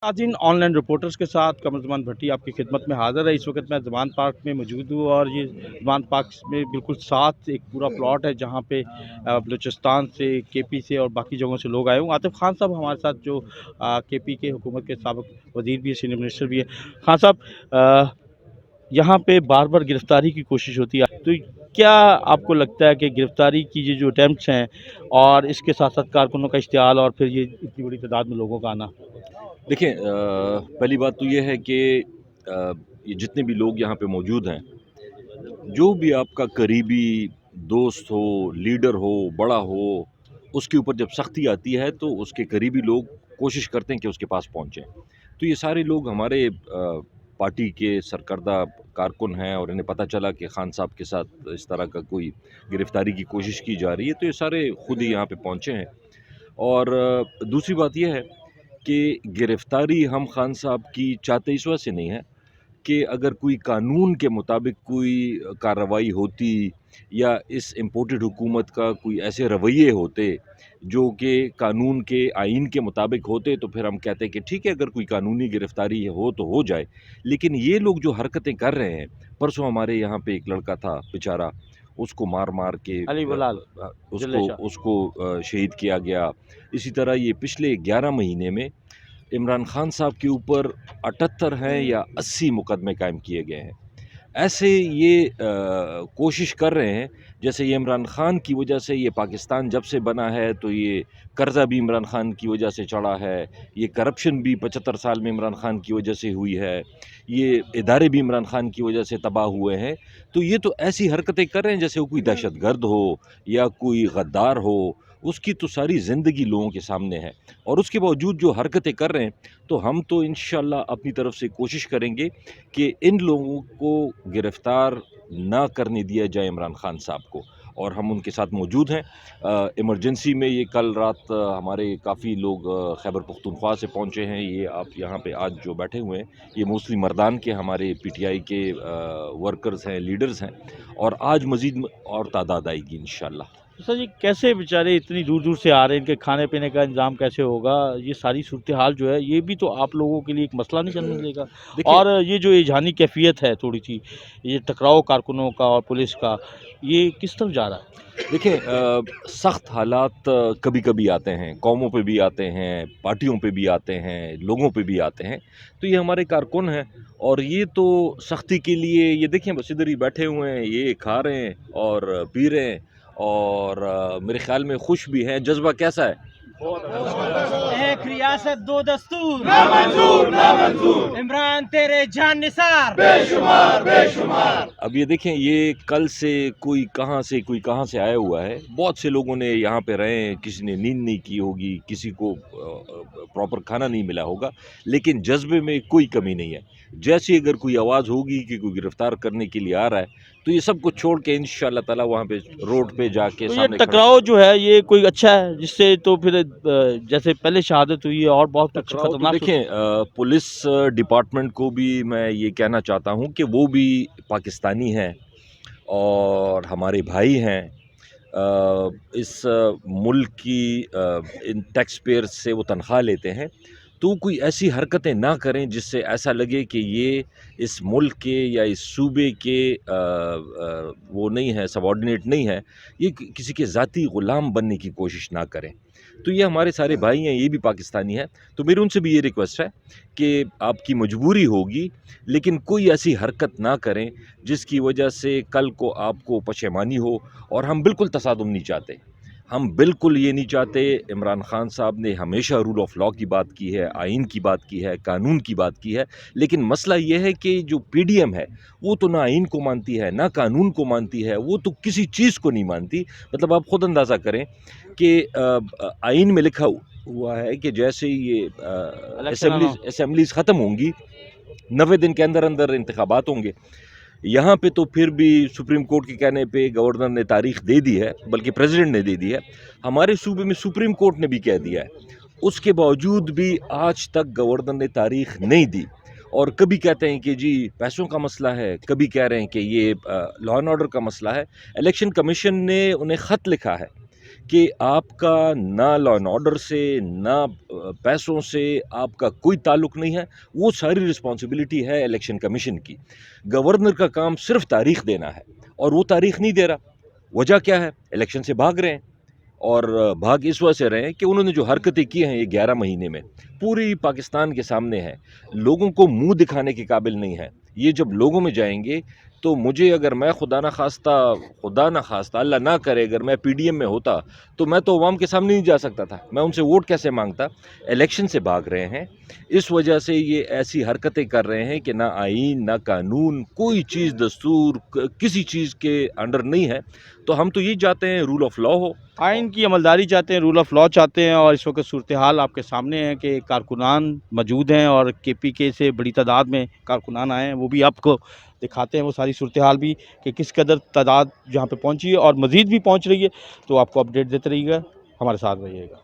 नाज़रीन, online reporters के साथ कमर ज़मान भट्टी आपकी खिदमत में हाज़िर है। इस वक्त मैं ज़मान पार्क में मौजूद हूँ और ये ज़मान पार्क में बिल्कुल साथ एक पूरा प्लॉट है जहाँ पे बलूचिस्तान से, केपी से और बाकी जगहों से लोग आए हुए हैं। आतिफ़ खान साहब हमारे साथ जो केपी के हुकूमत के साबिक़ वज़ीर भी है, सीनियर मिनिस्टर भी है। खान साहब, यहाँ पे बार-बार गिरफ़्तारी की कोशिश होती है, तो क्या आपको लगता है कि गिरफ़्तारी की ये जो अटेम्प्ट्स हैं और इसके साथ-साथ कारकुनों का इश्तियाल और फिर ये इतनी बड़ी तादाद में लोगों का आना? देखिए, पहली बात तो ये है कि ये जितने भी लोग यहाँ पे मौजूद हैं, जो भी आपका करीबी दोस्त हो, लीडर हो, बड़ा हो, उसके ऊपर जब सख्ती आती है तो उसके करीबी लोग कोशिश करते हैं कि उसके पास पहुँचें। तो ये सारे लोग हमारे पार्टी के सरकर्दा कारकुन हैं और इन्हें पता चला कि खान साहब के साथ इस तरह का कोई गिरफ़्तारी की कोशिश की जा रही है, तो ये सारे खुद ही यहाँ पे पहुँचे हैं। और दूसरी बात ये है कि गिरफ़्तारी हम खान साहब की चाहते इस वजह से नहीं है कि अगर कोई कानून के मुताबिक कोई कार्रवाई होती या इस इम्पोर्टेड हुकूमत का कोई ऐसे रवैये होते जो कि कानून के आइन के मुताबिक होते, तो फिर हम कहते कि ठीक है, अगर कोई कानूनी गिरफ़्तारी हो तो हो जाए। लेकिन ये लोग जो हरकतें कर रहे हैं, परसों हमारे यहाँ पे एक लड़का था बेचारा, उसको मार-मार के अली बलाल, उसको जल्ले शाह। उसको शहीद किया गया। इसी तरह ये पिछले 11 महीने में इमरान खान साहब के ऊपर 78 हैं या 80 मुकदमे कायम किए गए हैं। ऐसे ये कोशिश कर रहे हैं जैसे ये इमरान खान की वजह से ये पाकिस्तान जब से बना है तो ये कर्ज़ा भी इमरान खान की वजह से चढ़ा है, ये करप्शन भी 75 साल में इमरान खान की वजह से हुई है, ये इदारे भी इमरान खान की वजह से तबाह हुए हैं। तो ये तो ऐसी हरकतें कर रहे हैं जैसे वो कोई दहशतगर्द हो या कोई गद्दार हो, उसकी तो सारी ज़िंदगी लोगों के सामने है। और उसके बावजूद जो हरकतें कर रहे हैं, तो हम तो इंशाअल्लाह अपनी तरफ से कोशिश करेंगे कि इन लोगों को गिरफ़्तार ना करने दिया जाए इमरान खान साहब को, और हम उनके साथ मौजूद हैं। इमरजेंसी में ये कल रात हमारे काफ़ी लोग खैबर पख्तूनख्वा से पहुँचे हैं। ये आप यहाँ पे आज जो बैठे हुए हैं, ये मोस्टली मर्दान के हमारे पीटीआई के वर्कर्स हैं, लीडर्स हैं, और आज मज़ीद और तादाद आएगी इंशाअल्लाह। तो सर, ये कैसे बेचारे इतनी दूर-दूर से आ रहे हैं, इनके खाने-पीने का इंतज़ाम कैसे होगा? ये सारी सूरत-ए-हाल जो है, ये भी तो आप लोगों के लिए एक मसला नहीं जन्म देगा? देखिए और ये जो एजानी कैफ़ियत है थोड़ी-सी, ये टकराव कारकुनों का और पुलिस का, ये किस तरफ जा रहा है? देखिए, सख्त हालात कभी-कभी आते हैं, कौमों पे भी आते हैं, पार्टियों पे भी आते हैं, लोगों पे भी आते हैं। तो ये हमारे कारकुन हैं और ये तो सख्ती के लिए, ये देखिए बस इधर ही बैठे हुए हैं, ये खा रहे हैं और पी रहे हैं और मेरे ख़्याल में खुश भी हैं। जज़्बा कैसा है? एक रियासत दो दस्तूर नामंजूर नामंजूर, इमरान तेरे जान निसार बेशुमार बेशुमार। अब ये देखें, ये कल से कोई कहाँ से आया हुआ है। बहुत से लोगों ने यहाँ पे रहे हैं, किसी ने नींद नहीं की होगी, किसी को प्रॉपर खाना नहीं मिला होगा, लेकिन जज्बे में कोई कमी नहीं है। जैसे अगर कोई आवाज़ होगी कि कोई गिरफ्तार करने के लिए आ रहा है, तो ये सब कुछ छोड़ के इंशाअल्लाह ताला वहाँ पे रोड पे जाके तो ये सामने खड़ा। टकराव जो है, ये कोई अच्छा है, जिससे तो फिर जैसे पहले शहादत हुई है और बहुत कुछ टकराव तो खतरनाक देखें, पुलिस डिपार्टमेंट को भी मैं ये कहना चाहता हूँ कि वो भी पाकिस्तानी हैं और हमारे भाई हैं। इस मुल्क की इन टैक्स पेयर से वो तनख्वाह लेते हैं, तो कोई ऐसी हरकतें ना करें जिससे ऐसा लगे कि ये इस मुल्क के या इस सूबे के वो नहीं है, सबॉर्डिनेट नहीं है। ये किसी के ज़ाती ग़ुलाम बनने की कोशिश ना करें। तो ये हमारे सारे भाई हैं, ये भी पाकिस्तानी हैं। तो मेरी उनसे भी ये रिक्वेस्ट है कि आपकी मजबूरी होगी, लेकिन कोई ऐसी हरकत ना करें जिसकी वजह से कल को आपको पशेमानी हो। और हम बिल्कुल तसादुम नहीं चाहते, हम बिल्कुल ये नहीं चाहते। इमरान खान साहब ने हमेशा रूल ऑफ लॉ की बात की है, आइन की बात की है, कानून की बात की है, लेकिन मसला ये है कि जो पीडीएम है वो तो ना आइन को मानती है, ना कानून को मानती है, वो तो किसी चीज़ को नहीं मानती। मतलब आप खुद अंदाज़ा करें कि आइन में लिखा हुआ है कि जैसे ही ये इलेक्शन असेंबलीज़ ख़त्म होंगी, 90 दिन के अंदर अंदर इंतखाबात होंगे। यहाँ पे तो फिर भी सुप्रीम कोर्ट के कहने पे गवर्नर ने तारीख दे दी है, बल्कि प्रेसिडेंट ने दे दी है। हमारे सूबे में सुप्रीम कोर्ट ने भी कह दिया है, उसके बावजूद भी आज तक गवर्नर ने तारीख नहीं दी। और कभी कहते हैं कि जी पैसों का मसला है, कभी कह रहे हैं कि ये लॉ एंड ऑर्डर का मसला है। इलेक्शन कमीशन ने उन्हें ख़त लिखा है کہ آپ کا نہ لا اینڈ آرڈر سے نہ پیسوں سے آپ کا کوئی تعلق نہیں ہے. وہ ساری رسپانسبلٹی ہے الیکشن کمیشن کی. گورنر کا کام صرف تاریخ دینا ہے اور وہ تاریخ نہیں دے رہا. وجہ کیا ہے؟ الیکشن سے بھاگ رہے ہیں، اور بھاگ اس وجہ سے رہے ہیں کہ انہوں نے جو حرکتیں کی ہیں یہ 11 مہینے میں پوری پاکستان کے سامنے ہیں، لوگوں کو منہ دکھانے کے قابل نہیں ہے. یہ جب لوگوں میں جائیں گے تو مجھے اگر میں خدا نہ خواستہ اللہ نہ کرے اگر میں پی ڈی ایم میں ہوتا تو میں تو عوام کے سامنے نہیں جا سکتا تھا. میں ان سے ووٹ کیسے مانگتا؟ الیکشن سے بھاگ رہے ہیں، اس وجہ سے یہ ایسی حرکتیں کر رہے ہیں کہ نہ آئین نہ قانون کوئی چیز دستور کسی چیز کے انڈر نہیں ہے. تو ہم تو یہ چاہتے ہیں رول آف لا ہو. آئین کی عملداری چاہتے ہیں، رول آف لا چاہتے ہیں، اور اس وقت صورتحال آپ کے سامنے ہے کہ کارکنان موجود ہیں اور کے پی کے سے بڑی تعداد میں کارکنان آئے ہیں. وہ بھی آپ کو دکھاتے ہیں وہ ساری صورتحال بھی کہ کس قدر تعداد جہاں پہ پہنچی ہے اور مزید بھی پہنچ رہی ہے. تو آپ کو اپڈیٹ دیتے رہیے گا، ہمارے ساتھ رہیے گا.